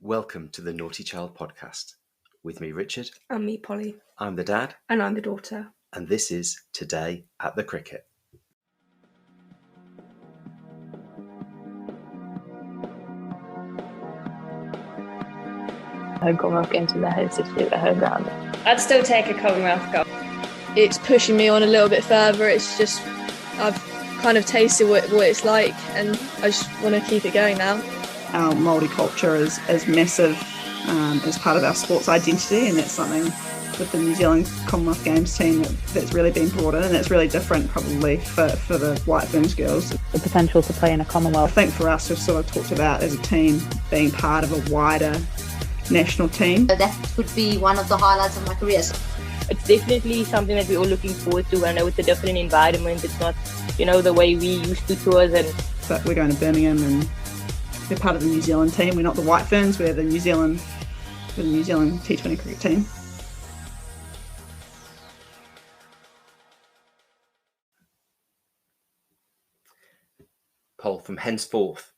Welcome to the Naughty Child podcast. With me, Richard. And me, Polly. I'm the dad. And I'm the daughter. And this is Today at the Cricket. Home Commonwealth games in their home city at their home ground. I'd still take a Commonwealth goal. It's pushing me on a little bit further. It's just, I've kind of tasted what it's like, and I just want to keep it going now. Our Māori culture is massive as part of our sports identity, and that's something with the New Zealand Commonwealth Games team that's really been brought in, and it's really different probably for the White Ferns girls. The potential to play in a Commonwealth. I think for us, we've sort of talked about as a team being part of a wider national team. That would be one of the highlights of my career. It's definitely something that we're all looking forward to. I know it's a different environment. It's not, the way we used to tours. But we're going to Birmingham and we're part of the New Zealand team. We're not the White Ferns, we're the New Zealand T20 cricket team. Poll from henceforth,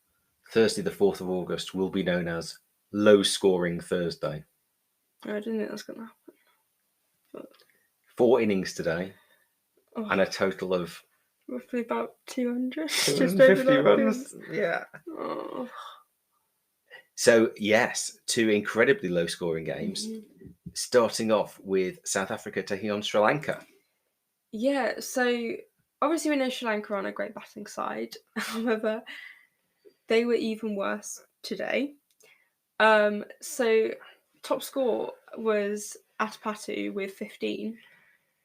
Thursday the 4th of August will be known as Low Scoring Thursday. I didn't think that's going to happen. But... 4 innings today and a total of... roughly about 200. 250 runs. Yeah. Oh. So, yes, 2 incredibly low-scoring games, starting off with South Africa taking on Sri Lanka. Yeah, so obviously we know Sri Lanka are on a great batting side. However, they were even worse today. So top score was Atapatu with 15,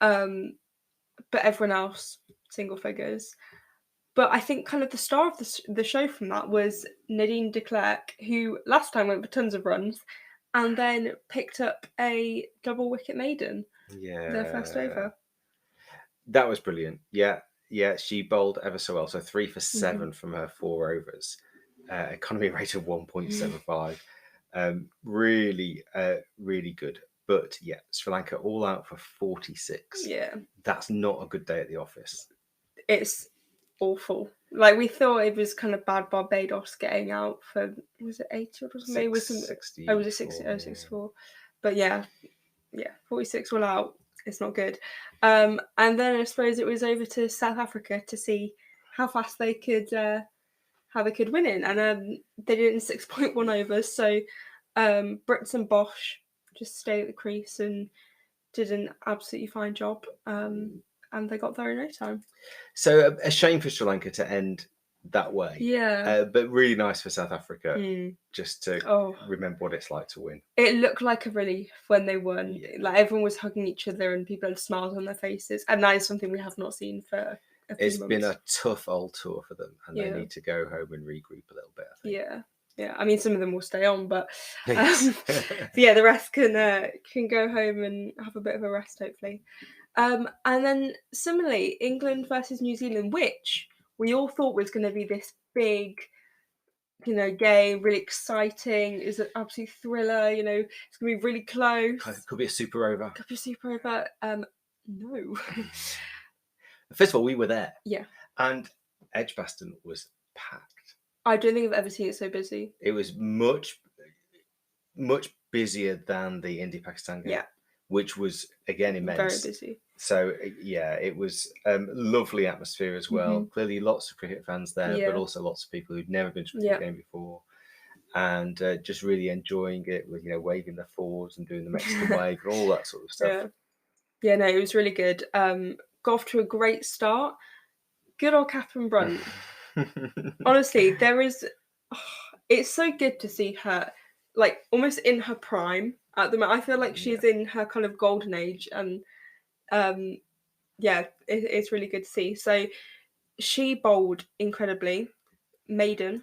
but everyone else single figures. But I think kind of the star of the show from that was Nadine de Klerk, who last time went for tons of runs and then picked up a double wicket maiden. Yeah. Their first over. That was brilliant. Yeah, she bowled ever so well. So 3 for 7 from her 4 overs. Economy rate of 1.75. Really good. But yeah, Sri Lanka all out for 46. Yeah. That's not a good day at the office. It's awful. Like, we thought it was kind of bad Barbados getting out for, was it 80 or something? 60. Oh, was it 60? Oh, 64. But yeah, 46 all out. It's not good. And then I suppose it was over to South Africa to see how fast they could win it. And they did it in 6.1 overs. So Brits and Bosch just stayed at the crease and did an absolutely fine job. And they got there in no time. So a shame for Sri Lanka to end that way. Yeah. But really nice for South Africa just to remember what it's like to win. It looked like a relief when they won. Yeah. Like, everyone was hugging each other and people had smiles on their faces. And that is something we have not seen for a few months. It's been a tough old tour for them, and they need to go home and regroup a little bit, I think. Yeah. I mean, some of them will stay on, but the rest can go home and have a bit of a rest, hopefully. And then similarly, England versus New Zealand, which we all thought was going to be this big, game, really exciting, is an absolute thriller, it's going to be really close. Could be a super over. No. First of all, we were there. Yeah. And Edgbaston was packed. I don't think I've ever seen it so busy. It was much, much busier than the India-Pakistan game. Yeah. Which was, again, immense. Very busy. So, yeah, it was lovely atmosphere as well. Clearly lots of cricket fans there, but also lots of people who'd never been to a cricket game before. And just really enjoying it with, waving their forwards and doing the Mexican wave and all that sort of stuff. Yeah, no, it was really good. Got off to a great start. Good old Catherine Brunt. Honestly, it's so good to see her, like, almost in her prime. At the moment, I feel like she's in her kind of golden age, and it's really good to see. So she bowled incredibly, maiden.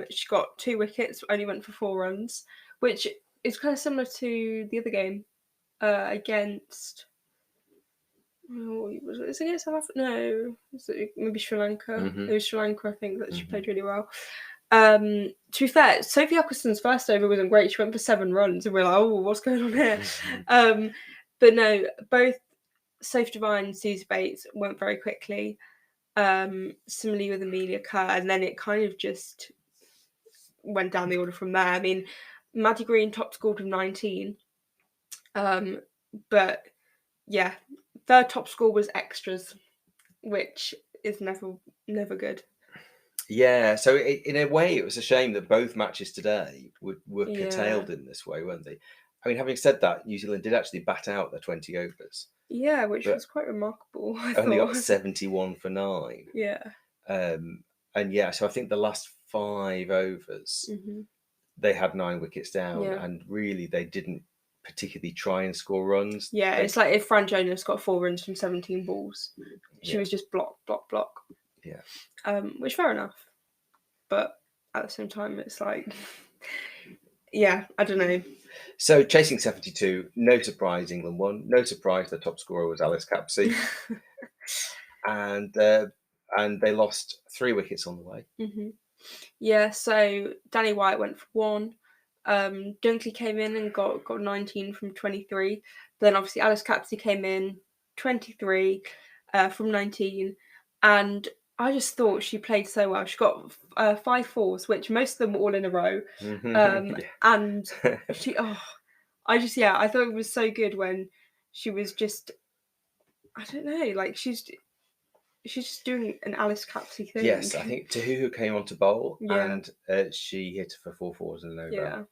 She got 2 wickets, only went for 4 runs, which is kind of similar to the other game against. Was it against South Africa? No, maybe Sri Lanka. It was Sri Lanka, I think, that she played really well. To be fair, Sophie Eccleston's first over wasn't great. She went for 7 runs, and we're like, oh, what's going on here? But no, both Sophie Devine and Susie Bates went very quickly. Similarly with Amelia Kerr, and then it kind of just went down the order from there. I mean, Maddie Green top scored with 19. But yeah, third top score was extras, which is never good. Yeah, so in a way, it was a shame that both matches today were Yeah. curtailed in this way, weren't they? I mean, having said that, New Zealand did actually bat out their 20 overs. Yeah, which But was quite remarkable. I only thought. got 71 for 9. Yeah. And yeah, so I think the last 5 overs, they had 9 wickets down, Yeah. and really they didn't particularly try and score runs. Yeah, it's like if Fran Jonas got 4 runs from 17 balls, she was just block. Yeah. Which fair enough, but at the same time, it's like, yeah, I don't know. So chasing 72, no surprise England won. No surprise the top scorer was Alice Capsey. and they lost 3 wickets on the way. Yeah, so Danny White went for 1. Dunkley came in and got 19 from 23. But then obviously Alice Capsey came in 23 from 19. And I just thought she played so well. She got 5 fours, which most of them were all in a row. And she, I thought it was so good when she was just, I don't know, like she's just doing an Alice Capsey thing. Yes, I think Tahuhu came on to bowl, and she hit for 4 fours and an over. Yeah.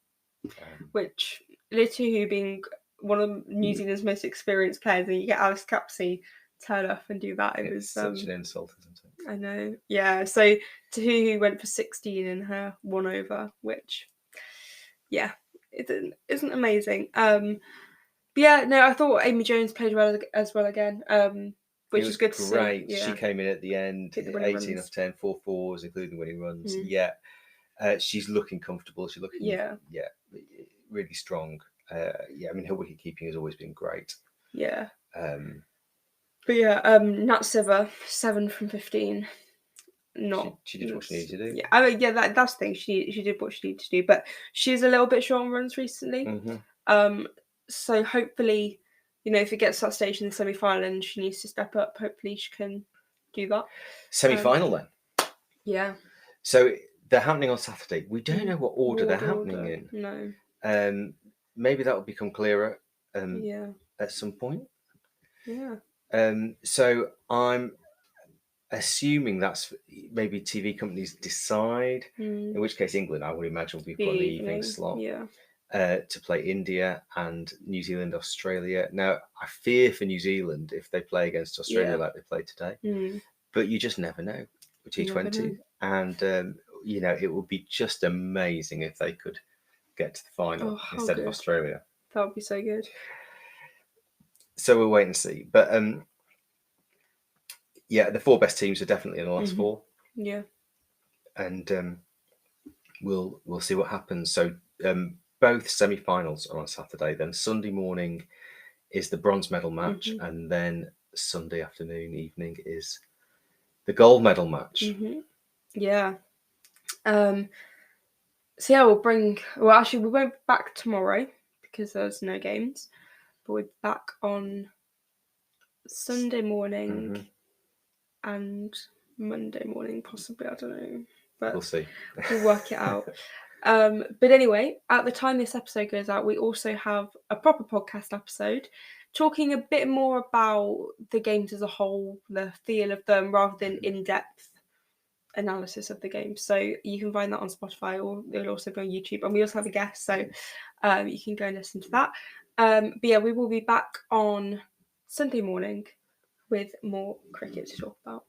Which, Tahuhu being one of New Zealand's most experienced players, and you get Alice Capsey turn up and do that. It was such an insult, isn't it? I know. Yeah. So Tahuhu went for 16 in her 1 over, which, yeah, isn't amazing. But yeah, no, I thought Amy Jones played well as well again. Which is good to see. Great. Yeah. She came in at the end, 18 runs. of 10, 4 fours, including winning runs. Yeah. She's looking comfortable. She's looking really strong. I mean, her wicket keeping has always been great. Yeah. But yeah, Nat Siver, 7 from 15. She did what she needed to do. Yeah, I mean, that's the thing. She did what she needed to do, but she's a little bit short on runs recently. So hopefully, if it gets to that stage in the semi-final and she needs to step up, hopefully she can do that. Semi-final then. Yeah. So they're happening on Saturday. We don't know what order they're happening in. No. Maybe that will become clearer. At some point. Yeah. So I'm assuming that's maybe TV companies decide. In which case, England, I would imagine, will be put on the evening slot. Yeah. To play India and New Zealand, Australia. Now, I fear for New Zealand if they play against Australia like they played today. But you just never know with T20. And, it would be just amazing if they could get to the final instead of Australia. That would be so good. So we'll wait and see. But, the 4 best teams are definitely in the last 4. Yeah. And we'll see what happens. So, both semi-finals are on Saturday. Then Sunday morning is the bronze medal match, and then Sunday afternoon, evening is the gold medal match. Yeah. So yeah, we won't be back tomorrow because there's no games, but we're back on Sunday morning and Monday morning, possibly. I don't know, but we'll see. We'll work it out. But anyway, at the time this episode goes out, we also have a proper podcast episode talking a bit more about the games as a whole, the feel of them, rather than in-depth analysis of the game. So you can find that on Spotify, or it'll also be on YouTube. And we also have a guest, so you can go and listen to that. But yeah, we will be back on Sunday morning with more cricket to talk about.